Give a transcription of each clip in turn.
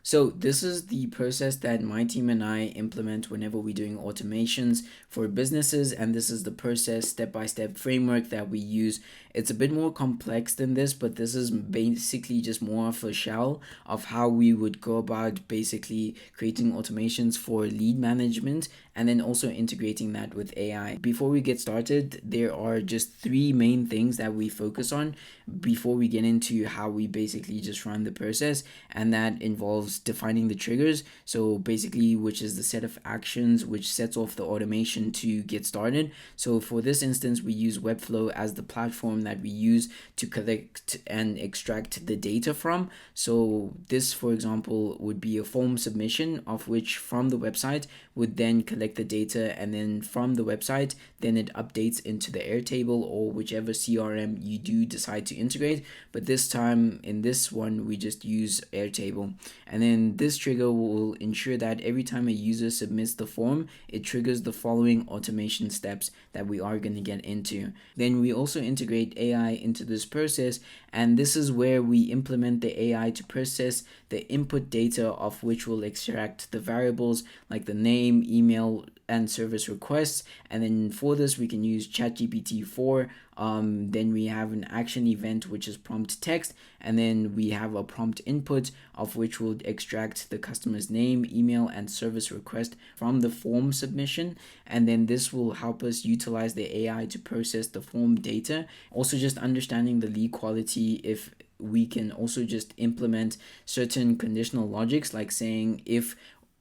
So this is the process that my team and I implement whenever we're doing automations for businesses, and this is the process step-by-step framework that we use. It's a bit more complex than this, but this is basically just more of a shell of how we would go about basically creating automations for lead management and then also integrating that with AI. Before we get started, there are just three main things that we focus on before we get into how we basically just run the process, and that involves defining the triggers. So basically, which is the set of actions which sets off the automation to get started. So for this instance, we use Webflow as the platform that we use to collect and extract the data from. So this, for example, would be a form submission of which from the website would then collect the data, and then from the website then it updates into the Airtable or whichever CRM you do decide to integrate. But this time in this one we just use Airtable, and then this trigger will ensure that every time a user submits the form, it triggers the following automation steps that we are going to get into. Then we also integrate AI into this process, and this is where we implement the AI to process the input data of which will extract the variables like the name, email, and service requests. And then for this we can use ChatGPT 4. Then we have an action event which is prompt text, and then we have a prompt input of which will extract the customer's name, email, and service request from the form submission. And then this will help us utilize the AI to process the form data. Also just understanding the lead quality, if we can also just implement certain conditional logics, like saying if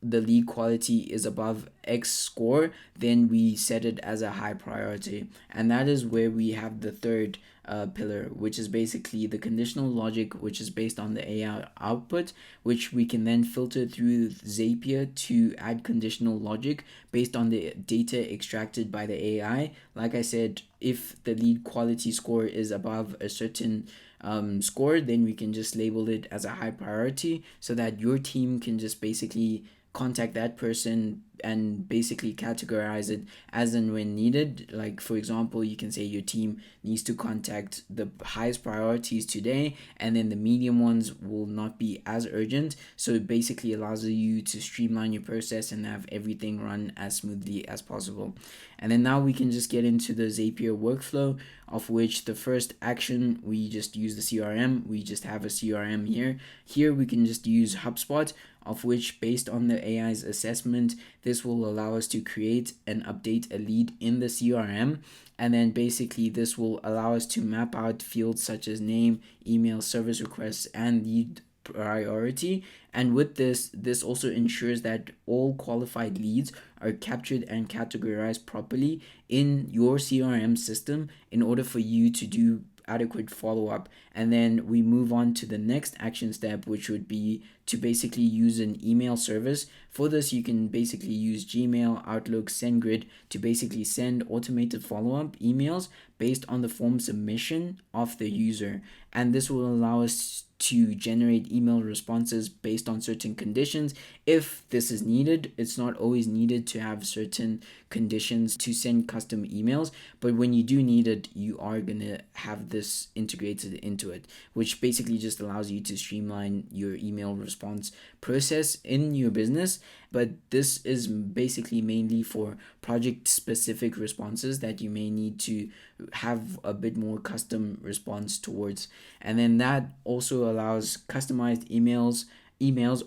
the lead quality is above X score, then we set it as a high priority. And that is where we have the third pillar, which is basically the conditional logic, which is based on the AI output, which we can then filter through Zapier to add conditional logic based on the data extracted by the AI. Like I said, if the lead quality score is above a certain score, then we can just label it as a high priority so that your team can just basically contact that person and basically categorize it as and when needed. Like for example, you can say your team needs to contact the highest priorities today, and then the medium ones will not be as urgent. So it basically allows you to streamline your process and have everything run as smoothly as possible. And then now we can just get into the Zapier workflow, of which the first action, we just use the CRM. We just have a CRM here we can just use HubSpot, of which based on the AI's assessment, this will allow us to create and update a lead in the CRM. And then basically this will allow us to map out fields such as name, email, service requests, and lead priority. And with this also ensures that all qualified leads are captured and categorized properly in your CRM system in order for you to do adequate follow-up. And then we move on to the next action step, which would be to basically use an email service. For this, you can basically use Gmail, Outlook, SendGrid to basically send automated follow-up emails based on the form submission of the user. And this will allow us to generate email responses based on certain conditions if this is needed. It's not always needed to have certain conditions to send custom emails, but when you do need it, you are going to have this integrated into it, which basically just allows you to streamline your email response process in your business. But this is basically mainly for project specific responses that you may need to have a bit more custom response towards. And then that also allows customized emails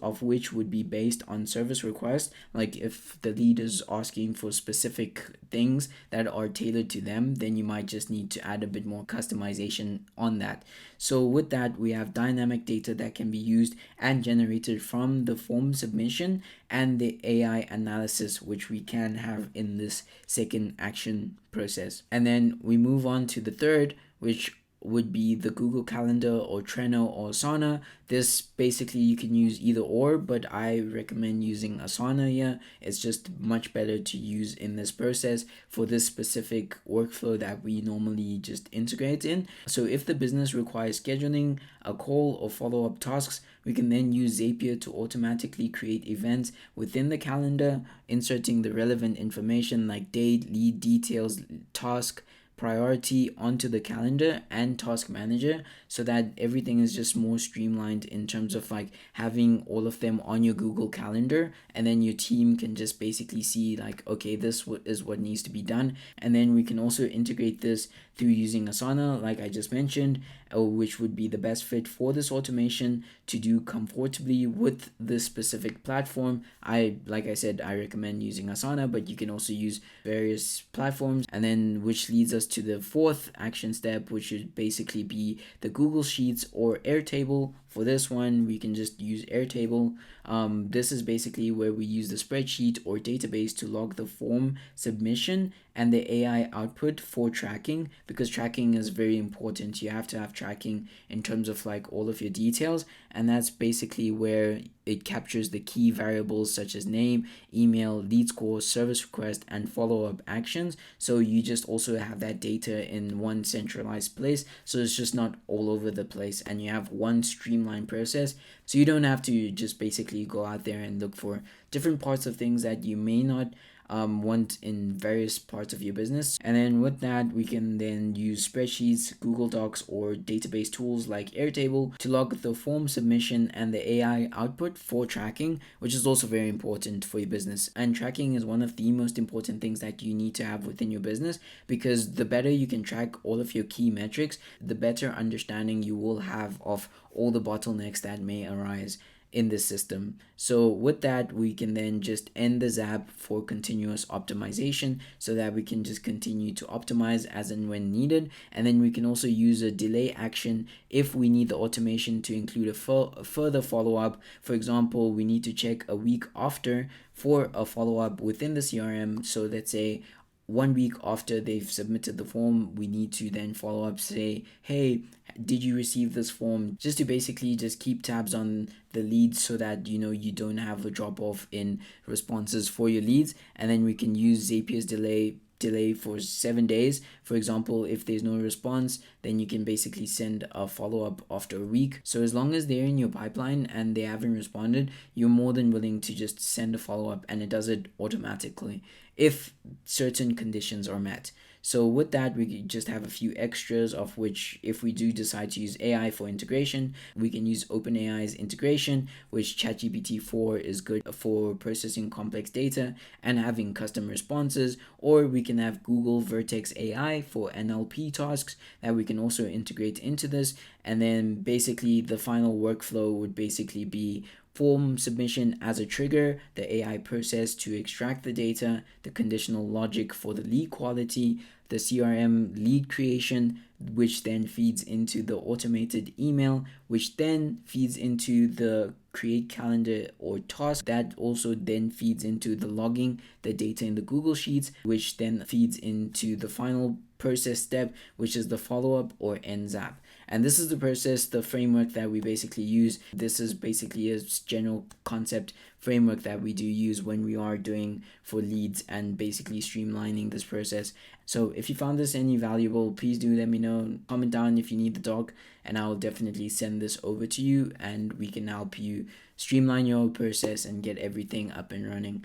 of which would be based on service requests. Like if the lead is asking for specific things that are tailored to them, then you might just need to add a bit more customization on that. So with that, we have dynamic data that can be used and generated from the form submission and the AI analysis, which we can have in this second action process. And then we move on to the third, which would be the Google Calendar or Trello or Asana. This basically you can use either or, but I recommend using Asana here. It's just much better to use in this process for this specific workflow that we normally just integrate in. So if the business requires scheduling a call or follow-up tasks, we can then use Zapier to automatically create events within the calendar, inserting the relevant information like date, lead details, task, priority onto the calendar and task manager, so that everything is just more streamlined in terms of like having all of them on your Google Calendar, and then your team can just basically see like, okay, this is what needs to be done. And then we can also integrate this through using Asana, like I just mentioned, which would be the best fit for this automation to do comfortably with this specific platform. Like I said, I recommend using Asana, but you can also use various platforms. And then which leads us to the fourth action step, which would basically be the Google Sheets or Airtable. For this one, we can just use Airtable. This is basically where we use the spreadsheet or database to log the form submission and the AI output for tracking, because tracking is very important. You have to have tracking in terms of like all of your details, and that's basically where it captures the key variables such as name, email, lead score, service request, and follow-up actions. So you just also have that data in one centralized place, so it's just not all over the place, and you have one streamlined process. So you don't have to just basically go out there and look for different parts of things that you may not want in various parts of your business. And then with that, we can then use spreadsheets, Google Docs, or database tools like Airtable to log the form submission and the AI output for tracking, which is also very important for your business. And tracking is one of the most important things that you need to have within your business, because the better you can track all of your key metrics, the better understanding you will have of all the bottlenecks that may arise in the system. So with that, we can then just end the zap for continuous optimization, so that we can just continue to optimize as and when needed. And then we can also use a delay action if we need the automation to include a further follow-up. For example, we need to check a week after for a follow-up within the CRM. So let's say 1 week after they've submitted the form, we need to then follow up, say, hey, did you receive this form? Just to basically just keep tabs on the leads, so that you don't have a drop off in responses for your leads. And then we can use Zapier's delay for 7 days. For example, if there's no response, then you can basically send a follow-up after a week. So as long as they're in your pipeline and they haven't responded, you're more than willing to just send a follow-up, and it does it automatically if certain conditions are met. So with that, we just have a few extras, of which if we do decide to use AI for integration, we can use OpenAI's integration, which ChatGPT 4 is good for processing complex data and having custom responses, or we can have Google Vertex AI for NLP tasks that we can also integrate into this. And then basically the final workflow would basically be form submission as a trigger, the AI process to extract the data, the conditional logic for the lead quality, the CRM lead creation, which then feeds into the automated email, which then feeds into the create calendar or task, that also then feeds into the logging the data in the Google Sheets, which then feeds into the final process step, which is the follow-up or NZAP. And this is the process, the framework that we basically use. This is basically a general concept framework that we do use when we are doing for leads and basically streamlining this process. So if you found this any valuable, please do let me know. Comment down if you need the doc, and I'll definitely send this over to you, and we can help you streamline your process and get everything up and running.